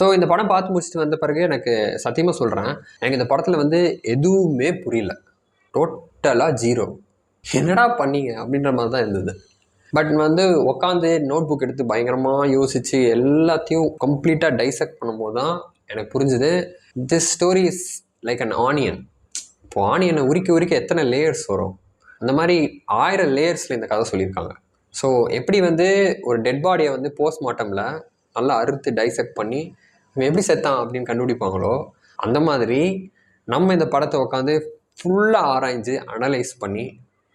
So இந்த படம் பார்த்து முடிச்சுட்டு வந்த பிறகு எனக்கு சத்தியமாக சொல்கிறேன், எனக்கு இந்த படத்தில் வந்து எதுவுமே புரியல. டோட்டலாக ஜீரோ. என்னடா பண்ணீங்க அப்படின்ற மாதிரி தான் இருந்தது. பட் வந்து உட்காந்து நோட் புக் எடுத்து பயங்கரமாக யோசித்து எல்லாத்தையும் கம்ப்ளீட்டாக டைசெக்ட் பண்ணும்போது தான் எனக்கு புரிஞ்சுது, this story is like an onion. இப்போ ஆனியனை உரிக்க எத்தனை லேயர்ஸ் வரும், அந்த மாதிரி 1000 லேயர்ஸில் இந்த கதை சொல்லியிருக்காங்க. ஸோ எப்படி வந்து ஒரு டெட் பாடியை வந்து போஸ்ட்மார்ட்டமில் நல்லா அறுத்து டைசெக்ட் பண்ணி இவன் எப்படி செத்தான் அப்படின்னு கண்டுபிடிப்பாங்களோ, அந்த மாதிரி நம்ம இந்த படத்தை உட்காந்து ஃபுல்லாக ஆராய்ஞ்சு அனலைஸ் பண்ணி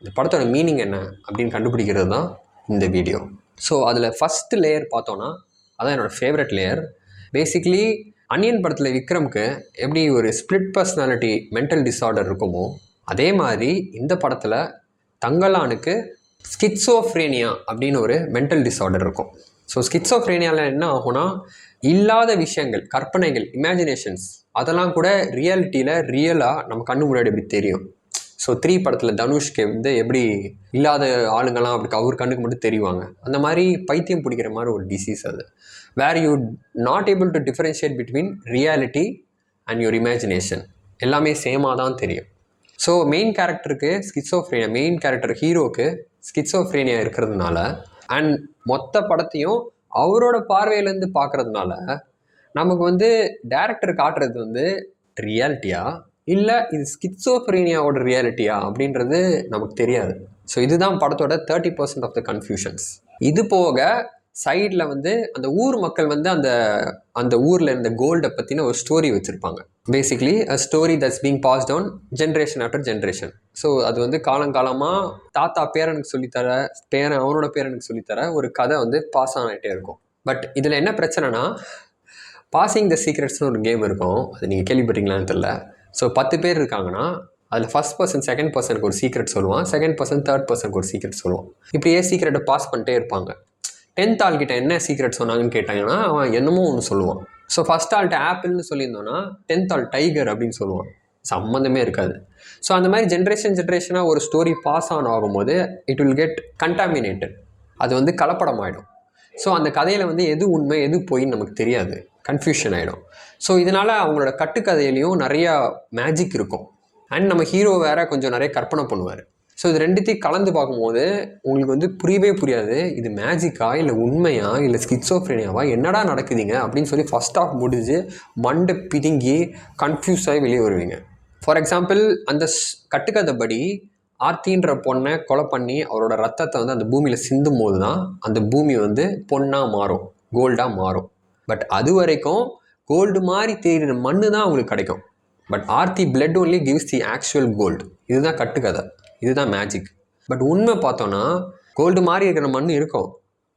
இந்த படத்தோட மீனிங் என்ன அப்படின்னு கண்டுபிடிக்கிறது தான் இந்த வீடியோ. ஸோ அதில் ஃபஸ்ட்டு லேயர் பார்த்தோன்னா அதான் என்னோடய ஃபேவரட் லேயர். பேசிக்லி அனியன் படத்தில் விக்ரம்க்கு எப்படி ஒரு ஸ்பிளிட் பர்சனாலிட்டி மென்டல் டிஸார்டர் இருக்குமோ, அதே மாதிரி இந்த படத்தில் தங்கலானுக்கு ஸ்கிட்சோஃப்ரேனியா அப்படின்னு ஒரு மென்டல் டிஸார்டர் இருக்கும். ஸோ ஸ்கிட்சோஃப்ரேனியாவில் என்ன ஆகும்னா, இல்லாத விஷயங்கள், கற்பனைகள், இமேஜினேஷன்ஸ் அதெல்லாம் கூட ரியாலிட்டியில் ரியலாக நம்ம கண்ணு முன்னாடி எப்படி தெரியும். ஸோ 3 படத்தில் தனுஷ்க்கு வந்து எப்படி இல்லாத ஆளுங்கள்லாம் அப்படி அவர் கண்ணுக்கு மட்டும் தெரிவாங்க. அந்த மாதிரி பைத்தியம் பிடிக்கிற மாதிரி ஒரு டிசீஸ் அது. Where you not able to differentiate between reality and your imagination. எல்லாமே சேமாக தான் தெரியும். ஸோ மெயின் கேரக்டருக்கு ஸ்கிட்சோஃப்ரேனியா, மெயின் கேரக்டர் ஹீரோக்கு ஸ்கிட்சோஃப்ரேனியா இருக்கிறதுனால அண்ட் மொத்த படத்தையும் அவரோட பார்வையிலேருந்து பார்க்குறதுனால நமக்கு வந்து டைரக்டர் காட்டுறது வந்து ரியாலிட்டியா இல்லை இது ஸ்கிட்சோஃப்ரேனியாவோட ரியாலிட்டியா அப்படின்றது நமக்கு தெரியாது. ஸோ இதுதான் படத்தோட 30% ஆஃப் த கன்ஃபியூஷன்ஸ். இது போக சைடில் வந்து அந்த ஊர் மக்கள் வந்து அந்த ஊரில் இருந்த கோல்டை பற்றின ஒரு ஸ்டோரி வச்சுருப்பாங்க. Basically a story that's being pass down generation after generation. So அது வந்து காலங்காலமாக தாத்தா பேரனுக்கு சொல்லித்தர, அவனோட பேரனுக்கு சொல்லித்தர ஒரு கதை வந்து பாஸ் ஆகிட்டே இருக்கும். பட் இதில் என்ன பிரச்சனைனா, பாசிங் த சீக்ரெட்ஸ்னு ஒரு கேம் இருக்கும். அது நீங்கள் கேள்விப்பட்டீங்களான்னு தெரியல. ஸோ 10 பேர் இருக்காங்கன்னா அதில் ஃபஸ்ட் பர்சன் செகண்ட் பர்சனுக்கு ஒரு சீக்ரெட் சொல்லுவான், செகண்ட் பர்சன் தேர்ட் பர்சனுக்கு ஒரு சீக்ரெட் சொல்லுவான். இப்படியே சீக்ரெட்டை பாஸ் பண்ணிட்டே இருப்பாங்க. 10th ஆள்கிட்ட என்ன சீக்ரெட் சொன்னாங்கன்னு கேட்டாங்கன்னா அவன் என்னமோ ஒன்று சொல்லுவான். ஸோ ஃபஸ்ட் ஆள்கிட்ட ஆப்பிள்னு சொல்லியிருந்தோன்னா 10th ஆள் டைகர் அப்படின்னு சொல்லுவான். சம்மந்தமே இருக்காது. ஸோ அந்த மாதிரி ஜென்ரேஷனாக ஒரு ஸ்டோரி பாஸ் ஆன் ஆகும்போது இட் வில் கெட் கண்டாமினேட்டட். அது வந்து கலப்படம் ஆகிடும். ஸோ அந்த கதையில் வந்து எது உண்மை எது பொய்ன்னு நமக்கு தெரியாது, கன்ஃபியூஷன் ஆகிடும். ஸோ இதனால் அவங்களோட கட்டுக்கதையிலையும் நிறையா மேஜிக் இருக்கும். அண்ட் நம்ம ஹீரோ வேறு கொஞ்சம் நிறைய கற்பனை பண்ணுவார். ஸோ இது ரெண்டுத்தையும் கலந்து பார்க்கும்போது உங்களுக்கு வந்து புரியவே புரியாது, இது மேஜிக்கா இல்லை உண்மையா இல்லை ஸ்கிட்சோஃப்ரேனியாவா, என்னடா நடக்குதுங்க அப்படின்னு சொல்லி ஃபஸ்ட் ஆஃப் முடிஞ்சு மண்டை பிதுங்கி கன்ஃபியூஸ் ஆகி வெளியே வருவீங்க. ஃபார் எக்ஸாம்பிள், அந்த கட்டுக்கதைப்படி ஆர்த்தின்ற பொண்ணை கொலை பண்ணி அவரோட ரத்தத்தை வந்து அந்த பூமியில் சிந்தும் போது தான் அந்த பூமி வந்து பொண்ணாக மாறும், கோல்டாக மாறும். பட் அது வரைக்கும் கோல்டு மாதிரி தெரிகிற மண்ணு தான் அவங்களுக்கு கிடைக்கும். But Aarthi blood only gives the actual gold. இதுதான் கட்டுக்கதை, இதுதான் மேஜிக். பட் உண்மை பார்த்தோன்னா கோல்டு மாதிரி இருக்கிற மண் இருக்கும்,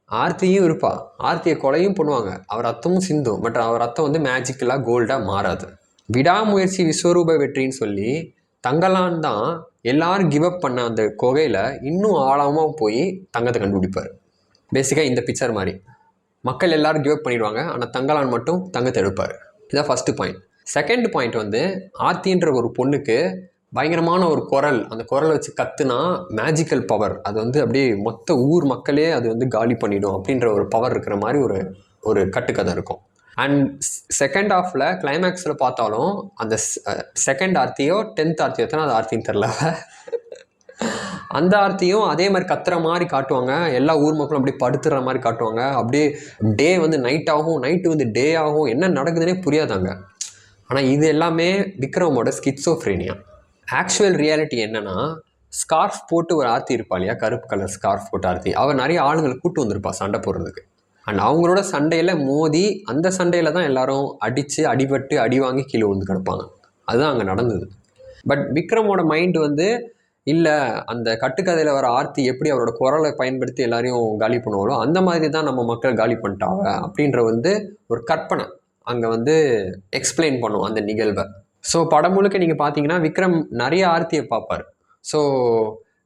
ஆர்த்தியும் இருப்பா, ஆர்த்தியை கொலையும் பண்ணுவாங்க, அவர் ரத்தமும் சிந்தும். பட் அவர் ரத்தம் வந்து மேஜிக்கலாக கோல்டாக மாறாது. விடாமுயற்சி விஸ்வரூப வெற்றின்னு சொல்லி தங்கலான் தான் எல்லாரும் கிவ் அப் பண்ண அந்த குகையில் இன்னும் ஆழமாக போய் தங்கத்தை கண்டுபிடிப்பார். பேசிக்காக இந்த பிக்சர் மாதிரி மக்கள் எல்லாரும் கிவ் அப் பண்ணிடுவாங்க, ஆனால் தங்கலான் மட்டும் தங்கத்தை எடுப்பார். இதுதான் ஃபஸ்ட்டு பாயிண்ட். செகண்ட் பாயிண்ட் வந்து ஆர்த்தின்ற ஒரு பொண்ணுக்கு பயங்கரமான ஒரு குரல், அந்த குரலை வச்சு கத்துனா மேஜிக்கல் பவர், அது வந்து அப்படியே மொத்த ஊர் மக்களே அது வந்து காலி பண்ணிடும் அப்படின்ற ஒரு பவர் இருக்கிற மாதிரி ஒரு கட்டுக்கதை இருக்கும். அண்ட் செகண்ட் ஹாஃபில் கிளைமேக்ஸில் பார்த்தாலும் அந்த செகண்ட் ஆர்த்தியோ 10th ஆர்த்தியோ தான் அது ஆர்த்தின்னு தெரில, அந்த ஆர்த்தியும் அதே மாதிரி கத்துற மாதிரி காட்டுவாங்க. எல்லா ஊர் மக்களும் அப்படியே படுத்துற மாதிரி காட்டுவாங்க. அப்படியே டே வந்து நைட் ஆகும், நைட்டு வந்து டே ஆகும், என்ன நடக்குதுன்னே புரியாதாங்க. ஆனால் இது எல்லாமே விக்ரமோட ஸ்கிட்சோஃப்ரேனியா. ஆக்சுவல் ரியாலிட்டி என்னன்னா, ஸ்கார்ஃப் போட்டு ஒரு ஆர்த்தி இருப்பா இல்லையா, கருப்பு கலர் ஸ்கார்ஃப் போட்டு ஆர்த்தி, அவர் நிறைய ஆளுங்களை கூட்டு வந்திருப்பா சண்டை போடுறதுக்கு. அண்ட் அவங்களோட சண்டையில் மோதி அந்த சண்டையில் தான் எல்லாரும் அடித்து அடிபட்டு அடி வாங்கி கீழே வந்து கிடப்பாங்க. அதுதான் அங்கே நடந்தது. பட் விக்ரமோட மைண்டு வந்து இல்லை, அந்த கட்டுக்கதையில் வர ஆர்த்தி எப்படி அவரோட குரலை பயன்படுத்தி எல்லாரையும் காலி பண்ணுவாங்களோ அந்த மாதிரி தான் நம்ம மக்கள் காலி பண்ணிட்டாங்க அப்படின்ற வந்து ஒரு கற்பனை அங்கே வந்து எக்ஸ்பிளைன் பண்ணும் அந்த நிகழ்வை. ஸோ படம் முழுக்க நீங்கள் பார்த்தீங்கன்னா விக்ரம் நிறைய ஆர்த்தியை பார்ப்பார். ஸோ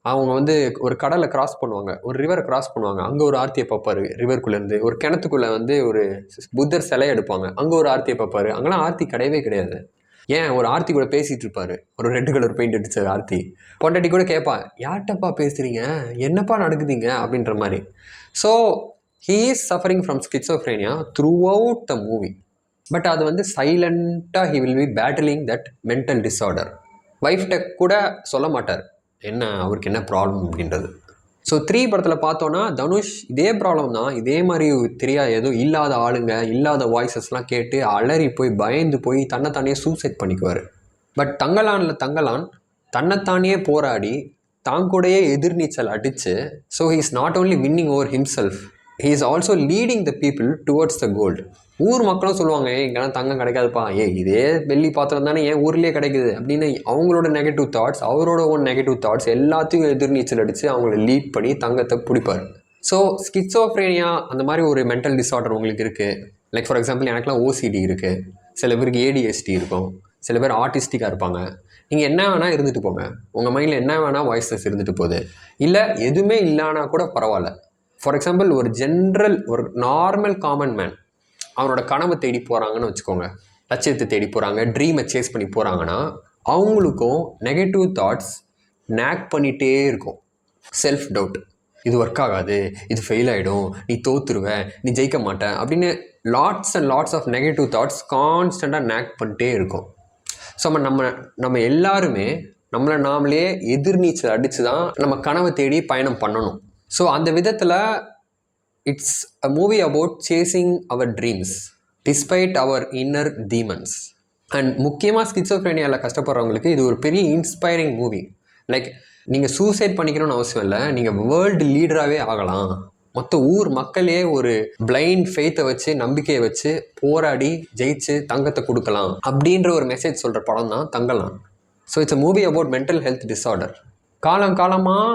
அவங்க வந்து ஒரு கடலை கிராஸ் பண்ணுவாங்க, ஒரு ரிவரை கிராஸ் பண்ணுவாங்க, அங்கே ஒரு ஆர்த்தியை பார்ப்பார். ரிவருக்குள்ளேருந்து ஒரு கிணத்துக்குள்ளே வந்து ஒரு புத்தர் சிலை எடுப்பாங்க, அங்கே ஒரு ஆர்த்தியை பார்ப்பார். அங்கெல்லாம் ஆர்த்தி கிடையவே கிடையாது. ஏன், ஒரு ஆர்த்தி கூட பேசிகிட்டு இருப்பார், ஒரு ரெட் கலர் பெயிண்ட் அடிச்ச ஆர்த்தி. பொண்டாட்டி கூட கேட்பா, யார்கிட்டப்பா பேசுகிறீங்க, என்னப்பா நடக்குதுங்க அப்படின்ற மாதிரி. So he is suffering from schizophrenia throughout the movie. But அது வந்து சைலண்ட்டாக he will be battling that mental disorder. ஒய்ஃப்ட கூட சொல்ல மாட்டார் என்ன அவருக்கு என்ன ப்ராப்ளம் அப்படின்றது. ஸோ 3 படத்தில் பார்த்தோன்னா தனுஷ் இதே ப்ராப்ளம் தான், இதே மாதிரி தெரியாது ஏதோ இல்லாத ஆளுங்க இல்லாத வாய்ஸஸ்லாம் கேட்டு அலறி போய் பயந்து போய் தன்னைத்தானே சூசைட் பண்ணிக்குவார். பட் தங்கலான் தன்னைத்தானே போராடி தாங்கூடையே எதிர்நீச்சல் அடித்து, so he is not only winning over himself, he is also leading the people towards the gold. ஊர் மக்களும் சொல்லுவாங்க இங்கெல்லாம் தங்கம் கிடைக்காதுப்பா, இதே வெள்ளி பாத்திரம் தானே என் ஊர்லேயே கிடைக்குது அப்படின்னு அவங்களோட நெகட்டிவ் தாட்ஸ், அவரோட ஓன் நெகட்டிவ் தாட்ஸ் எல்லாத்தையும் எதிர்நீச்சல் அடித்து அவங்கள லீட் பண்ணி தங்கத்தை பிடிப்பார். ஸோ ஸ்கிட்சோஃப்ரேனியா அந்த மாதிரி ஒரு மென்டல் டிஸார்டர் உங்களுக்கு இருக்குது. லைக் ஃபார் எக்ஸாம்பிள் எனக்குலாம் ஓசிடி இருக்குது, சில பேருக்கு ஏடிஎஸ்டி இருக்கும், சில பேர் ஆர்டிஸ்டிக்காக இருப்பாங்க. நீங்கள் என்ன வேணால் இருந்துட்டு போங்க, உங்கள் மைண்டில் என்ன வேணால் வாய்ஸஸ் இருந்துட்டு போகுது, இல்லை எதுவுமே இல்லைனா கூட பரவாயில்ல. ஃபார் எக்ஸாம்பிள் ஒரு ஜென்ரல் ஒரு நார்மல் காமன் மேன் அவனோட கனவை தேடி போகிறாங்கன்னு வச்சுக்கோங்க, லட்சியத்தை தேடி போகிறாங்க, ட்ரீமை சேஸ் பண்ணி போகிறாங்கன்னா அவங்களுக்கும் நெகட்டிவ் தாட்ஸ் நேக் பண்ணிகிட்டே இருக்கும். செல்ஃப் டவுட், இது ஒர்க் ஆகாது, இது ஃபெயில் ஆகிடும், நீ தோற்றுருவேன், நீ ஜெயிக்க மாட்டேன் அப்படின்னு lots and lots of negative thoughts கான்ஸ்டண்ட்டாக நேக் பண்ணிட்டே இருக்கும். ஸோ நம்ம எல்லாருமே நம்மளை நாமளே எதிர்நீச்சல் அடித்து தான் நம்ம கனவை தேடி பயணம் பண்ணணும். ஸோ அந்த விதத்தில் it's a movie about chasing our dreams despite our inner demons. And முக்கியமாக ஸ்கிட்சோஃப்ரேனியாவில் கஷ்டப்படுறவங்களுக்கு இது ஒரு பெரிய இன்ஸ்பைரிங் மூவி. லைக் நீங்கள் சூசைட் பண்ணிக்கணும்னு அவசியம் இல்லை, நீங்கள் வேர்ல்டு லீடராகவே ஆகலாம், மொத்த ஊர் மக்களே ஒரு பிளைண்ட் ஃபெய்த்தை வச்சு நம்பிக்கையை வச்சு போராடி ஜெயிச்சு தங்கத்தை கொடுக்கலாம் அப்படின்ற ஒரு மெசேஜ் சொல்கிற படம் தான் Thangalaan. So it's a movie about mental health disorder. காலங்காலமாக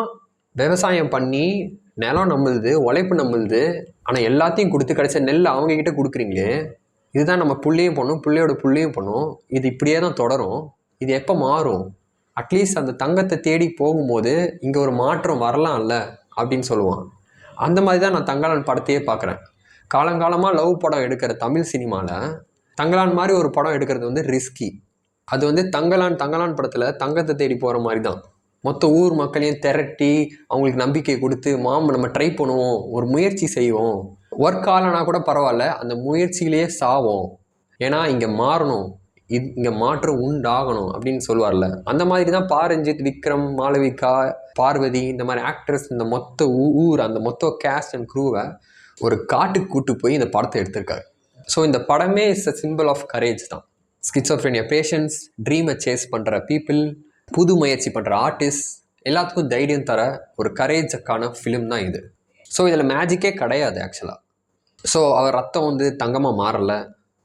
விவசாயம் பண்ணி நிலம் நம்மளுது, உழைப்பு நம்மளுது, ஆனால் எல்லாத்தையும் கொடுத்து கடைசி நெல் அவங்கக்கிட்ட கொடுக்குறீங்களே, இதுதான் நம்ம புள்ளையும் பண்ணும், பிள்ளையோட புள்ளையும் பண்ணும், இது இப்படியே தான் தொடரும், இது எப்போ மாறும்? அட்லீஸ்ட் அந்த தங்கத்தை தேடி போகும்போது இங்கே ஒரு மாற்றம் வரலாம்ல அப்படின்னு சொல்லுவான். அந்த மாதிரி தான் நான் தங்கலான் படத்தையே பார்க்குறேன். காலங்காலமாக லவ் படம் எடுக்கிற தமிழ் சினிமாவில் தங்கலான் மாதிரி ஒரு படம் எடுக்கிறது வந்து ரிஸ்கி. அது வந்து தங்கலான் படத்தில் தங்கத்தை தேடி போகிற மாதிரி தான். மொத்த ஊர் மக்களையும் திரட்டி அவங்களுக்கு நம்பிக்கை கொடுத்து நம்ம ட்ரை பண்ணுவோம், ஒரு முயற்சி செய்வோம், ஒர்க் ஆகலைனா கூட பரவாயில்ல, அந்த முயற்சியிலேயே சாவோம், ஏன்னா இங்கே மாறணும், இங்கே மாற்றம் உண்டாகணும் அப்படின்னு சொல்லுவார்ல. அந்த மாதிரி தான் பாரஞ்சித், விக்ரம், மாளவிகா, பார்வதி இந்த மாதிரி ஆக்டர்ஸ் இந்த மொத்த ஊர் அந்த மொத்த கேஸ்ட் அண்ட் க்ரூவை ஒரு காட்டுக்கு கூட்டு போய் இந்த படத்தை எடுத்திருக்காரு. ஸோ இந்த படமே is a simple of courage தான். ஸ்கிட்சோஃப்ரேனியா பேஷன்ஸ், ட்ரீமை சேஸ் பண்ணுற பீப்புள், புது முயற்சி பண்ணுற ஆர்டிஸ்ட் எல்லாத்துக்கும் தைரியம் தர ஒரு கரேஜுக்கான ஃபிலிம் தான் இது. ஸோ இதில் மேஜிக்கே கிடையாது ஆக்சுவலாக. ஸோ அவர் ரத்தம் வந்து தங்கமாக மாறலை,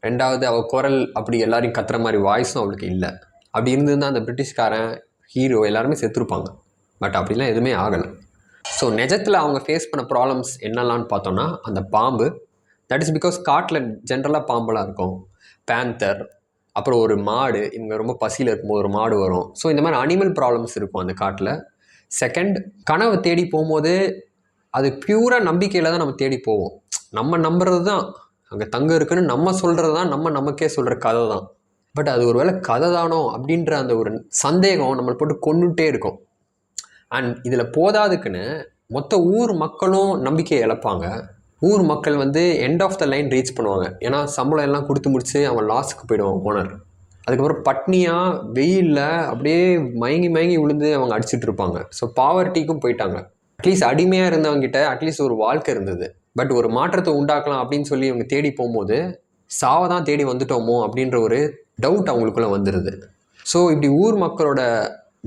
ரெண்டாவது அவள் குரல் அப்படி எல்லாரையும் கத்துற மாதிரி வாய்ஸும் அவளுக்கு இல்லை. அப்படி இருந்திருந்தால் அந்த பிரிட்டிஷ்காரன் ஹீரோ எல்லாருமே செத்துருப்பாங்க. பட் அப்படிலாம் எதுவுமே ஆகலை. ஸோ நிஜத்தில் அவங்க ஃபேஸ் பண்ண ப்ராப்ளம்ஸ் என்னெல்லாம்னு பார்த்தோன்னா, அந்த பாம்பு, தட் இஸ் பிகாஸ் காட்டில் ஜென்ரலாக பாம்பெல்லாம் இருக்கும், பேந்தர், அப்புறம் ஒரு மாடு, இவங்க ரொம்ப பசியில் இருக்கும்போது ஒரு மாடு வரும். ஸோ இந்த மாதிரி அனிமல் ப்ராப்ளம்ஸ் இருக்கும் அந்த காட்டில். செகண்ட், கனவை தேடி போகும்போது அது பியூராக நம்பிக்கையில் தான் நம்ம தேடி போவோம். நம்ம நம்புறது தான் அங்கே தங்கம் இருக்குன்னு நம்ம சொல்கிறது தான் நமக்கே சொல்கிற கதை தான். பட் அது ஒரு வேளை கதை தானோ அப்படின்ற அந்த ஒரு சந்தேகம் நம்மளை போட்டு கொண்டுகிட்டே இருக்கும். அண்ட் இதில் போதாதுக்குன்னு மொத்த ஊர் மக்களும் நம்பிக்கையை இழப்பாங்க. ஊர் மக்கள் வந்து end of the line reach பண்ணுவாங்க. ஏன்னா சம்பளம் எல்லாம் கொடுத்து முடிச்சு அவன் லாஸுக்கு போயிடுவான் ஓனர். அதுக்கப்புறம் பட்னியாக வெயிலில் அப்படியே மயங்கி விழுந்து அவங்க அடிச்சுட்டு இருப்பாங்க. ஸோ பாவர்ட்டிக்கும் போயிட்டாங்க. அட்லீஸ்ட் அடிமையாக இருந்தவங்ககிட்ட அட்லீஸ்ட் ஒரு வாழ்க்கை இருந்தது. பட் ஒரு மாற்றத்தை உண்டாக்கலாம் அப்படின்னு சொல்லி இவங்க தேடி போகும்போது சாவை தான் தேடி வந்துட்டோமோ அப்படின்ற ஒரு டவுட் அவங்களுக்குள்ளே வந்துடுது. ஸோ இப்படி ஊர் மக்களோட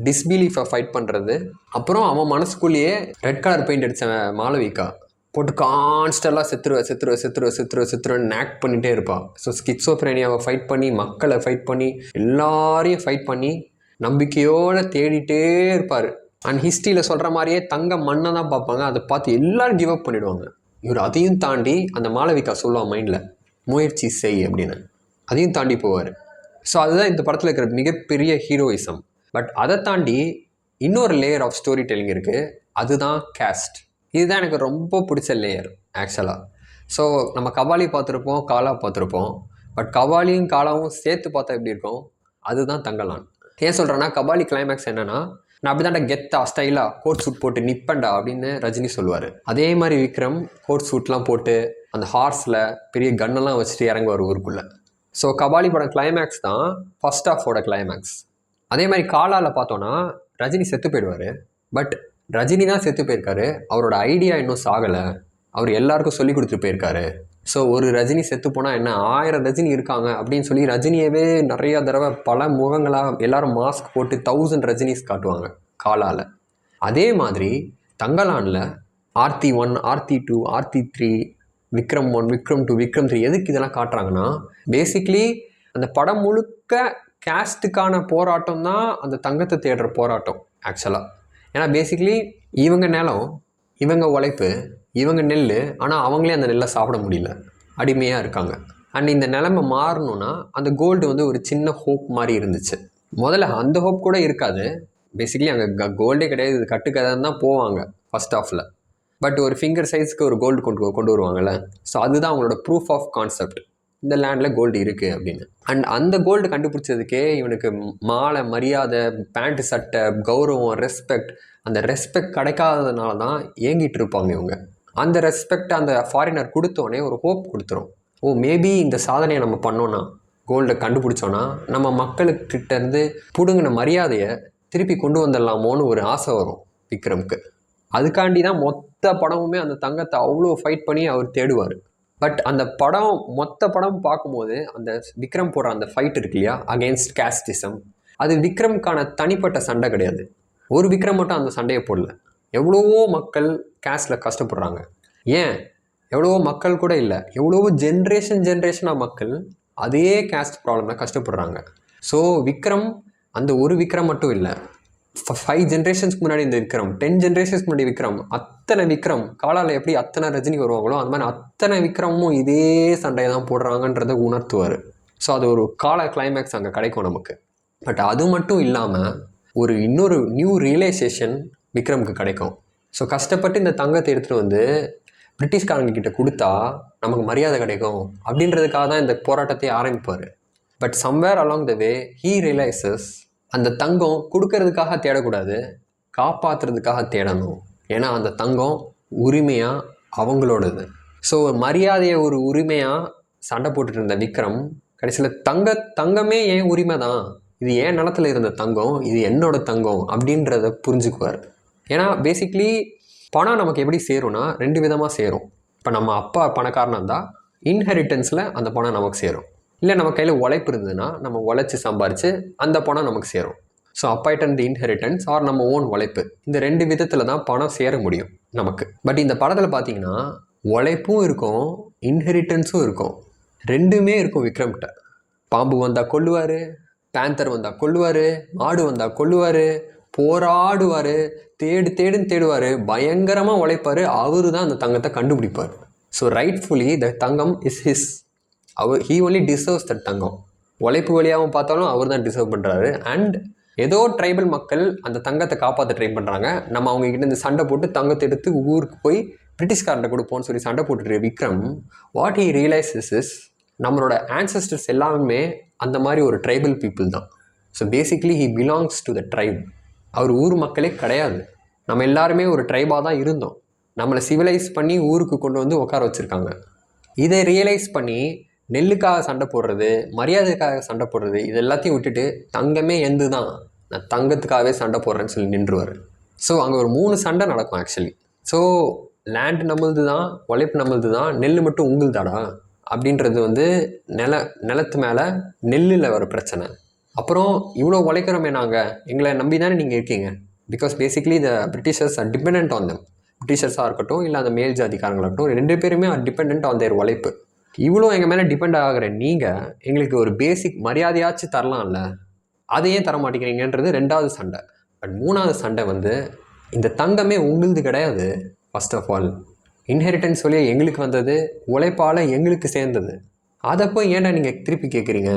டிஸ்பிலீஃபை ஃபைட் பண்ணுறது. அப்புறம் அவன் மனசுக்குள்ளேயே ரெட் கலர் பெயிண்ட் அடித்த மாளவிகா போட்டு கான்ஸ்டெல்லாம் செத்துருவேன் ஆக்ட் பண்ணிகிட்டே இருப்பாள். ஸோ ஸ்கிட்சோஃப்ரேனியாவை ஃபைட் பண்ணி, மக்களை ஃபைட் பண்ணி, எல்லாரையும் ஃபைட் பண்ணி நம்பிக்கையோடு தேடிட்டே இருப்பார். அண்ட் ஹிஸ்ட்ரியில் சொல்கிற மாதிரியே தங்க மண்ணை தான் பார்ப்பாங்க. அதை பார்த்து எல்லோரும் கிவ் அப் பண்ணிவிடுவாங்க. இவர் அதையும் தாண்டி அந்த மாளவிகா சொல்லுவான் மைண்டில் முயற்சி செய் அப்படின்னு, அதையும் தாண்டி போவார். ஸோ அதுதான் இந்த படத்தில் இருக்கிற மிகப்பெரிய ஹீரோயிசம். பட் அதை தாண்டி இன்னொரு லேயர் ஆஃப் ஸ்டோரி டெல்லிங் இருக்குது, அதுதான் கேஸ்ட். இதுதான் எனக்கு ரொம்ப பிடிச்ச லேயர் ஆக்சுவலாக. ஸோ நம்ம கபாலி பார்த்துருப்போம், காலா பார்த்துருப்போம். பட் கபாலியும் காலாவும் சேர்த்து பார்த்தா எப்படி இருக்கும், அதுதான் தங்கலான். ஏன் சொல்கிறேன்னா, கபாலி கிளைமேக்ஸ் என்னென்னா, நான் அப்படி தாண்டா கெத்தா ஸ்டைலாக கோட் சூட் போட்டு நிப்பண்டா அப்படின்னு ரஜினி சொல்லுவார். அதே மாதிரி விக்ரம் கோட் சூட்லாம் போட்டு அந்த ஹார்ஸில் பெரிய கன்னெல்லாம் வச்சுட்டு இறங்குவார் ஊருக்குள்ளே. ஸோ கபாலி படம் கிளைமேக்ஸ் தான் ஃபர்ஸ்ட் ஹாஃபோட கிளைமேக்ஸ். அதே மாதிரி காலாவில் பார்த்தோன்னா ரஜினி செத்து போயிடுவார். பட் ரஜினி தான் செத்து போயிருக்காரு, அவரோட ஐடியா இன்னும் சாகலை, அவர் எல்லாருக்கும் சொல்லி கொடுத்துட்டு போயிருக்காரு. ஸோ ஒரு ரஜினி செத்து போனால் என்ன 1000 ரஜினி இருக்காங்க அப்படின்னு சொல்லி ரஜினியவே நிறையா தடவை பல முகங்களாக எல்லாரும் மாஸ்க் போட்டு 1000 ரஜினிஸ் காட்டுவாங்க காலால். அதே மாதிரி தங்கலானில் ஆர்த்தி 1, ஆர்த்தி 2, ஆர்த்தி 3, விக்ரம் 1, விக்ரம் 2, விக்ரம் 3 எதுக்கு இதெல்லாம் காட்டுறாங்கன்னா பேசிக்லி அந்த படம் முழுக்க கேஸ்ட்டுக்கான போராட்டம் தான் அந்த தங்கத்தை தேடுற போராட்டம் ஆக்சுவலாக. ஏன்னா பேசிக்லி இவங்க நிலம், இவங்க உழைப்பு, இவங்க நெல், ஆனால் அவங்களே அந்த நெல்லை சாப்பிட முடியல, அடிமையாக இருக்காங்க. அண்ட் இந்த நிலைமை மாறணும்னா அந்த கோல்டு வந்து ஒரு சின்ன ஹோப் மாதிரி இருந்துச்சு. முதல்ல அந்த ஹோப் கூட இருக்காது, பேசிக்லி அங்கே கோல்டே கிடையாது, இது கட்டுக்கதைன்னு தான் போவாங்க ஃபர்ஸ்ட் ஹாஃபில். பட் ஒரு ஃபிங்கர் சைஸ்க்கு ஒரு கோல்டு கொண்டு வருவாங்கள்ல. ஸோ அதுதான் அவங்களோட ப்ரூஃப் ஆஃப் கான்செப்ட், இந்த லேண்டில் கோல்டு இருக்குது அப்படின்னு. அண்ட் அந்த கோல்டு கண்டுபிடிச்சதுக்கே இவனுக்கு மாலை, மரியாதை, பேண்ட்டு, சட்டை, கௌரவம், ரெஸ்பெக்ட், அந்த ரெஸ்பெக்ட் கிடைக்காததுனால தான் ஏங்கிட்டு இருப்பாங்க இவங்க. அந்த ரெஸ்பெக்ட் அந்த ஃபாரினர் கொடுத்தோடனே ஒரு ஹோப் கொடுத்துரும். ஓ மேபி இந்த சாதனையை நம்ம பண்ணோன்னா, கோல்டை கண்டுபிடிச்சோன்னா நம்ம மக்களுக்கிட்டேருந்து பிடுங்கின மரியாதையை திருப்பி கொண்டு வந்துடலாமோன்னு ஒரு ஆசை வரும் விக்ரம்க்கு. அதுக்காண்டி தான் மொத்த படமுமே அந்த தங்கத்தை அவ்வளோ ஃபைட் பண்ணி அவர் தேடுவார். பட் அந்த படம் மொத்த படம் பார்க்கும்போது அந்த விக்ரம் போடுற அந்த ஃபைட் இருக்கு இல்லையா, அகெயின்ஸ்ட் கேஸ்டிசம், அது விக்ரம்கான தனிப்பட்ட சண்டை கிடையாது. ஒரு விக்ரம் மட்டும் அந்த சண்டையை போடல, எவ்வளவோ மக்கள் கேஸ்டில் கஷ்டப்படுறாங்க. ஏன் எவ்வளவோ மக்கள் கூட இல்லை, எவ்வளவோ ஜென்ரேஷனாக மக்கள் அதே கேஸ்ட் ப்ராப்ளமில் கஷ்டப்படுறாங்க. ஸோ விக்ரம் அந்த ஒரு விக்ரம் மட்டும் இல்லை, 5 ஜென்ரேஷன்ஸ்க்கு முன்னாடி இந்த விக்ரம், 10 ஜென்ரேஷன்ஸ்க்கு முன்னாடி விக்ரம், அத்தனை விக்ரம் காலால் எப்படி அத்தனை ரஜினி வருவாங்களோ அந்த மாதிரி அத்தனை விக்ரமும் இதே சண்டையை தான் போடுறாங்கன்றதை உணர்த்துவார். ஸோ அது ஒரு கால கிளைமேக்ஸ் அங்கே கிடைக்கும் நமக்கு. பட் அது மட்டும் இல்லாமல் ஒரு இன்னொரு நியூ ரியலைசேஷன் விக்ரமுக்கு கிடைக்கும். ஸோ கஷ்டப்பட்டு இந்த தங்கத்தை எடுத்துகிட்டு வந்து பிரிட்டிஷ்காரங்கிட்ட கொடுத்தா நமக்கு மரியாதை கிடைக்கும் அப்படின்றதுக்காக தான் இந்த போராட்டத்தை ஆரம்பிப்பார். But somewhere along the way he realises அந்த தங்கம் கொடுக்கறதுக்காக தேடக்கூடாது, காப்பாற்றுறதுக்காக தேடணும். ஏன்னா அந்த தங்கம் உரிமையாக அவங்களோடது. ஸோ மரியாதையை ஒரு உரிமையாக சண்டை போட்டுட்டு இருந்த விக்ரம் கடைசியில் தங்கமே ஏன் உரிமை தான், இது ஏன் நிலத்தில் இருந்த தங்கம், இது என்னோட தங்கம் அப்படின்றத புரிஞ்சுக்குவார். ஏன்னா பேசிக்லி பணம் நமக்கு எப்படி சேரும்னா 2 விதமாக சேரும். இப்போ நம்ம அப்பா பணக்காரனாக இருந்தால் இன்ஹெரிட்டன்ஸில் அந்த பணம் நமக்கு சேரும். இல்லை நம்ம கையில் உழைப்பு இருந்ததுன்னா நம்ம உழைச்சி சம்பாரித்து அந்த பணம் நமக்கு சேரும். ஸோ அப்பாயிட்டன்ட் இன்ஹெரிட்டன்ஸ் ஆர் நம்ம ஓன் உழைப்பு, இந்த 2 விதத்தில் தான் பணம் சேர முடியும் நமக்கு. பட் இந்த படத்தில் பார்த்தீங்கன்னா உழைப்பும் இருக்கும், இன்ஹெரிட்டன்ஸும் இருக்கும், 2மே இருக்கும் விக்ரம்கிட்ட. பாம்பு வந்தால் கொல்லுவார், பேந்தர் வந்தால் கொல்லுவார், மாடு வந்தால் கொல்லுவார், போராடுவார், தேடுன்னு தேடுவார், பயங்கரமாக உழைப்பார். அவரு தான் அந்த தங்கத்தை கண்டுபிடிப்பார். ஸோ ரைட்ஃபுல்லி த தங்கம் is his. He only deserves that தங்கம். உழைப்பு வழியாகவும் பார்த்தாலும் அவர் தான் டிசர்வ் பண்ணுறாரு. அண்ட் ஏதோ ட்ரைபல் மக்கள் அந்த தங்கத்தை காப்பாற்ற ட்ரை பண்ணுறாங்க, நம்ம அவங்ககிட்ட இந்த சண்டை போட்டு தங்கத்தை எடுத்து ஊருக்கு போய் பிரிட்டிஷ்காரன்ட்ட கொடுப்போம்னு சொல்லி சண்டை போட்டுட்டு Vikram what he realises is நம்மளோட ஆன்சஸ்டர்ஸ் எல்லாமே அந்த மாதிரி ஒரு ட்ரைபல் பீப்புள் தான். So basically he belongs to the tribe. அவர் ஊர் மக்களே கிடையாது, நம்ம எல்லாருமே ஒரு ட்ரைபாக தான் இருந்தோம். நம்மளை சிவிலைஸ் பண்ணி ஊருக்கு கொண்டு வந்து உட்கார வச்சுருக்காங்க. இதை ரியலைஸ் பண்ணி நெல்லுக்காக சண்டை போடுறது, மரியாதைக்காக சண்டை போடுறது, இது எல்லாத்தையும் விட்டுட்டு தங்கமே எந்து தான், நான் தங்கத்துக்காகவே சண்டை போடுறேன்னு சொல்லி நின்றுவார். ஸோ அங்கே ஒரு 3 சண்டை நடக்கும் ஆக்சுவலி. ஸோ லேண்டு நம்மளுது தான், உழைப்பு நம்மளுது தான், நெல் மட்டும் உங்களுதாடா அப்படின்றது வந்து நிலத்து மேலே நெல்லில் வர பிரச்சனை. அப்புறம் இவ்வளோ உழைக்கிறோமே நாங்கள், எங்களை நம்பி தானே நீங்கள் இருக்கீங்க. Because basically the Britishers are depend on them. பிரிட்டிஷர்ஸாக இருக்கட்டும் இல்லை அந்த மேல் ஜாதிக்காரங்களாகட்டும், 2 பேருமே ஆர் டிபெண்ட் ஆன் தேர் உழைப்பு. இவ்வளோ எங்கள் மேலே டிபெண்ட் ஆகிற நீங்கள் எங்களுக்கு ஒரு பேசிக் மரியாதையாச்சும் தரலாம்ல, அதையே தர மாட்டேங்கிறீங்கன்றது 2வது சண்டை. பட் 3வது சண்டை வந்து இந்த தங்கமே உங்களுது கிடையாது. ஃபர்ஸ்ட் ஆஃப் ஆல் இன்ஹெரிட்டன்ஸ் வழியாக எங்களுக்கு வந்தது, உழைப்பால் எங்களுக்கு சேர்ந்தது, அதை போய் ஏன்டா நீங்கள் திருப்பி கேட்குறீங்க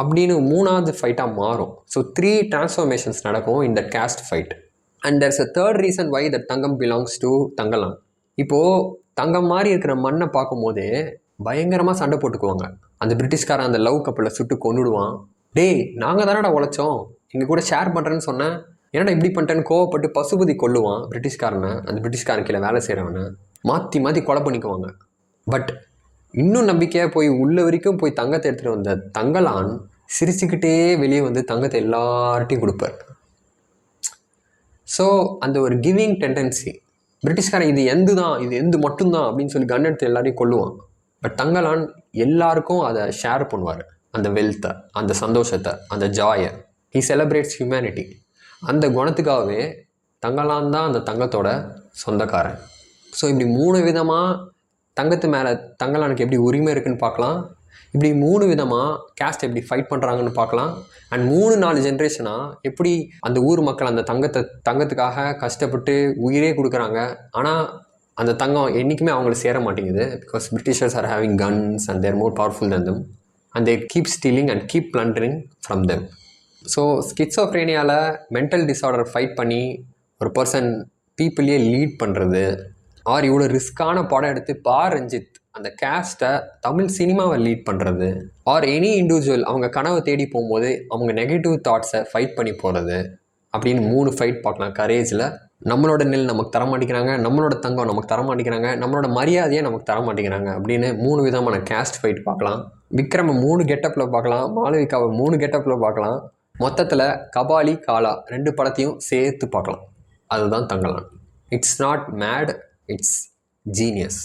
அப்படின்னு 3வது ஃபைட்டாக மாறும். ஸோ 3 டிரான்ஸ்ஃபர்மேஷன்ஸ் நடக்கும் இந்த caste fight. And there's a third reason why the தங்கம் பிலாங்ஸ் டு தங்கலான். இப்போது தங்கம் மாதிரி இருக்கிற மண்ணை பார்க்கும்போதே பயங்கரமாக சண்டை போட்டுக்குவாங்க. அந்த பிரிட்டிஷ்காரன் அந்த லவ் கப்பலில் சுட்டு கொண்டுடுவான். டேய் நாங்கள் தானடா உழைச்சோம், எங்கள் கூட ஷேர் பண்ணுறேன்னு சொன்னேன், என்னடா இப்படி பண்ணிட்டேன்னு கோவப்பட்டு பசுபதி கொல்லுவான் பிரிட்டிஷ்காரனை. அந்த பிரிட்டிஷ்காரன் கீழே வேலை செய்கிறவனை மாற்றி கொலை பண்ணிக்குவாங்க. பட் இன்னும் நம்பிக்கையாக போய் உள்ள வரைக்கும் போய் தங்கத்தை எடுத்துகிட்டு வந்த தங்கலான் சிரிச்சுக்கிட்டே வெளியே வந்து தங்கத்தை எல்லார்ட்டையும் கொடுப்பார். ஸோ அந்த ஒரு கிவிங் டெண்டன்சி. பிரிட்டிஷ்காரன் இது எந்து மட்டும்தான் அப்படின்னு சொல்லி கன் எடுத்து எல்லாரையும் கொல்லுவான். பட் தங்கலான் எல்லாருக்கும் அதை ஷேர் பண்ணுவார். அந்த வெல்த்தை, அந்த சந்தோஷத்தை, அந்த ஜாயை. He celebrates humanity. அந்த குணத்துக்காகவே தங்கலான் தான் அந்த தங்கத்தோட சொந்தக்காரன். ஸோ இப்படி 3 விதமாக தங்கத்து மேலே தங்கலானுக்கு எப்படி உரிமை இருக்குதுன்னு பார்க்கலாம். இப்படி 3 விதமாக கேஸ்ட் எப்படி ஃபைட் பண்ணுறாங்கன்னு பார்க்கலாம். அண்ட் 3-4 ஜென்ரேஷனாக எப்படி அந்த ஊர் மக்கள் அந்த தங்கத்துக்காக கஷ்டப்பட்டு உயிரே கொடுக்குறாங்க. ஆனால் அந்த தங்கம் என்றைக்குமே அவங்களை சேர மாட்டேங்குது. Because Britishers are having guns and they're more powerful than them and they keep stealing and keep plundering from them. So ஸ்கிட்ஸோஃப்ரேனியாவில் மென்டல் டிஸார்டர் ஃபைட் பண்ணி ஒரு பர்சன் பீப்புளையே லீட் பண்ணுறது, ஆர் இவ்வளோ ரிஸ்க்கான படம் எடுத்து ரஞ்சித் அந்த கேஸ்ட்டை தமிழ் சினிமாவை லீட் பண்ணுறது, ஆர் எனி இண்டிவிஜுவல் அவங்க கனவை தேடி போகும்போது அவங்க நெகட்டிவ் தாட்ஸை ஃபைட் பண்ணி போகிறது அப்படின்னு 3 ஃபைட் பார்க்கலாம். கரேஜில் நம்மளோட நெல் நமக்கு தர மாட்டேங்கிறாங்க, நம்மளோட தங்கம் நமக்கு தர மாட்டேங்கிறாங்க, நம்மளோட மரியாதையை நமக்கு தர மாட்டேங்கிறாங்க அப்படின்னு 3 விதமான கேஸ்ட் ஃபைட் பார்க்கலாம். விக்ரமை 3 கெட்டப்பில் பார்க்கலாம், மாளவிகாவை 3 கெட்டப்பில் பார்க்கலாம். மொத்தத்தில் கபாலி, காலா 2 படத்தையும் சேர்த்து பார்க்கலாம். அதுதான் Thangalaan. It's not mat, it's genius.